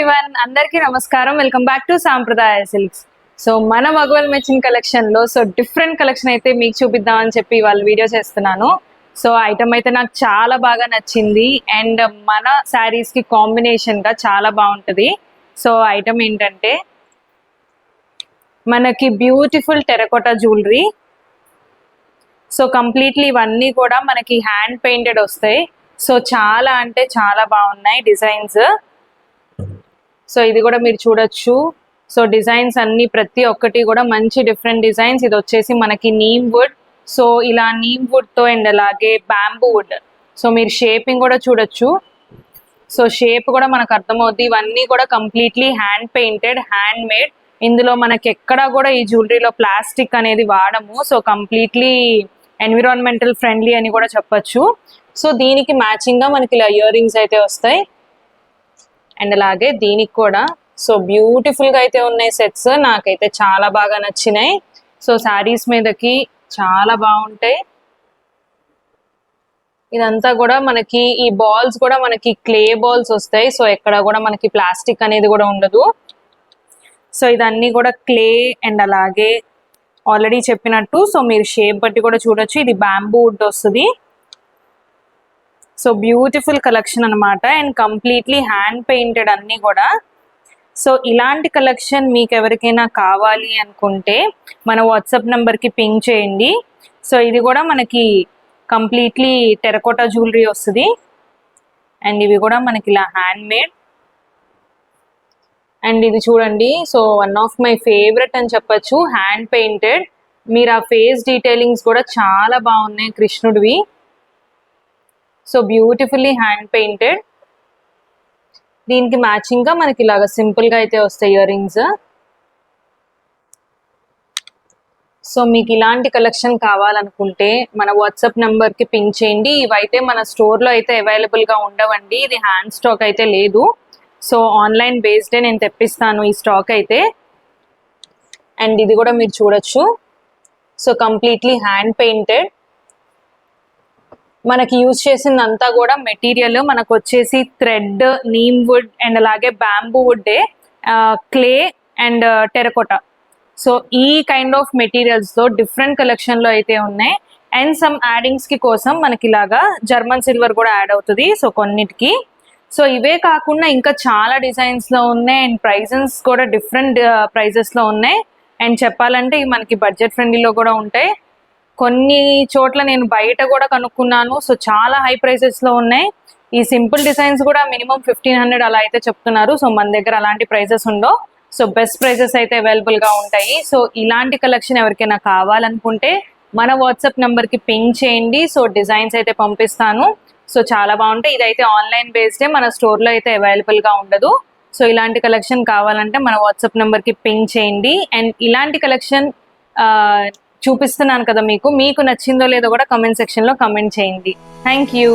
Everyone, అందరికీ నమస్కారం. Welcome back to సాంప్రదాయ సిల్క్స్. సో మన మగవల్ మెచ్చిన కలెక్షన్ లో డిఫరెంట్ కలెక్షన్ అయితే మీకు చూపిద్దామని చెప్పి వాళ్ళ వీడియో చేస్తున్నాను. సో ఐటమ్ అయితే నాకు చాలా బాగా నచ్చింది అండ్ మన శారీస్ కి కాంబినేషన్ గా చాలా బాగుంటది. సో ఐటమ్ ఏంటంటే మనకి beautiful terracotta jewellery. So completely ఇవన్నీ కూడా మనకి హ్యాండ్ పెయింటెడ్ వస్తాయి. సో చాలా అంటే చాలా బాగున్నాయి డిజైన్స్. సో ఇది కూడా మీరు చూడొచ్చు. సో డిజైన్స్ అన్ని ప్రతి ఒక్కటి కూడా మంచి డిఫరెంట్ డిజైన్స్. ఇది వచ్చేసి మనకి నీమ్ వుడ్. సో ఇలా నీమ్ వుడ్ తో అండ్ అలాగే బ్యాంబూ వుడ్. సో మీరు షేపింగ్ కూడా చూడొచ్చు. సో షేప్ కూడా మనకు అర్థమవుద్ది. ఇవన్నీ కూడా completely hand painted, hand made. ఇందులో మనకి ఎక్కడా కూడా ఈ జ్యువెలరీలో ప్లాస్టిక్ అనేది వాడము. సో కంప్లీట్లీ ఎన్విరాన్మెంటల్ ఫ్రెండ్లీ అని కూడా చెప్పొచ్చు. సో దీనికి మ్యాచింగ్ గా మనకి ఇలా ఇయర్ రింగ్స్ అయితే వస్తాయి అండ్ అలాగే దీనికి కూడా సో బ్యూటిఫుల్ గా అయితే ఉన్నాయి సెట్స్. నాకైతే చాలా బాగా నచ్చినాయి. సో శారీస్ మీదకి చాలా బాగుంటాయి. ఇదంతా కూడా మనకి ఈ బాల్స్ కూడా మనకి క్లే బాల్స్ వస్తాయి. సో ఎక్కడ కూడా మనకి ప్లాస్టిక్ అనేది కూడా ఉండదు. సో ఇదన్నీ కూడా క్లే అండ్ అలాగే ఆల్రెడీ చెప్పినట్టు సో మీరు షేప్ బట్టి కూడా చూడొచ్చు. ఇది బ్యాంబూ వుడ్ వస్తుంది. సో బ్యూటిఫుల్ కలెక్షన్ అనమాట అండ్ కంప్లీట్లీ హ్యాండ్ పెయింటెడ్ అన్ని కూడా. సో ఇలాంటి కలెక్షన్ మీకు ఎవరికైనా కావాలి అనుకుంటే మన వాట్సాప్ నెంబర్కి పింక్ చేయండి. సో ఇది కూడా మనకి కంప్లీట్లీ టెరకోటా జ్యువెలరీ వస్తుంది అండ్ ఇవి కూడా మనకి ఇలా హ్యాండ్ మేడ్. అండ్ ఇది చూడండి. So one of my favourite అని చెప్పచ్చు, హ్యాండ్ పెయింటెడ్. మీరు ఆ ఫేస్ డీటెయిలింగ్స్ కూడా చాలా బాగున్నాయి కృష్ణుడివి. So beautifully hand painted. దీనికి మ్యాచింగ్ గా మనకి ఇలాగా సింపుల్ గా అయితే వస్తాయి ఇయర్ రింగ్స్. సో మీకు ఇలాంటి కలెక్షన్ కావాలనుకుంటే మన వాట్సాప్ నెంబర్ కి పింక్ చేయండి. ఇవైతే మన స్టోర్ లో అయితే అవైలబుల్ గా ఉండవండి. ఇది హ్యాండ్ స్టాక్ అయితే లేదు. సో ఆన్లైన్ బేస్డే నేను తెప్పిస్తాను ఈ స్టాక్ అయితే. అండ్ ఇది కూడా మీరు చూడొచ్చు. So completely hand painted. మనకి యూజ్ చేసిందంతా కూడా మెటీరియల్ మనకు వచ్చేసి థ్రెడ్, నీమ్ వుడ్ అండ్ అలాగే bamboo wood, clay and terracotta. So ఈ కైండ్ ఆఫ్ మెటీరియల్స్ తో డిఫరెంట్ కలెక్షన్ లో అయితే ఉన్నాయి. అండ్ సమ్ యాడింగ్స్ కి కోసం మనకి ఇలాగా జర్మన్ సిల్వర్ కూడా యాడ్ అవుతుంది సో కొన్నిటికి. సో ఇవే కాకుండా ఇంకా చాలా డిజైన్స్ లో ఉన్నాయి అండ్ ప్రైజెస్ కూడా డిఫరెంట్ ప్రైజెస్ లో ఉన్నాయి. అండ్ చెప్పాలంటే ఇవి మనకి బడ్జెట్ ఫ్రెండ్లీలో కూడా ఉంటాయి. కొన్ని చోట్ల నేను బయట కూడా కనుక్కున్నాను. సో చాలా హై ప్రైసెస్ లో ఉన్నాయి. ఈ సింపుల్ డిజైన్స్ కూడా మినిమం 1500 అలా అయితే చెప్తున్నారు. సో మన దగ్గర అలాంటి ప్రైసెస్ ఉండవు. సో బెస్ట్ ప్రైసెస్ అయితే అవైలబుల్ గా ఉంటాయి. సో ఇలాంటి కలెక్షన్ ఎవరికైనా కావాలనుకుంటే మన వాట్సాప్ నెంబర్ కి పింక్ చేయండి. సో డిజైన్స్ అయితే పంపిస్తాను. సో చాలా బాగుంటాయి. ఇదైతే ఆన్లైన్ బేస్డే, మన స్టోర్ లో అయితే అవైలబుల్ గా ఉండదు. సో ఇలాంటి కలెక్షన్ కావాలంటే మన వాట్సాప్ నెంబర్ కి పింక్ చేయండి. అండ్ ఇలాంటి కలెక్షన్ చూపిస్తున్నాను కదా మీకు నచ్చిందో లేదో కూడా కమెంట్ సెక్షన్ లో కమెంట్ చేయండి. Thank you.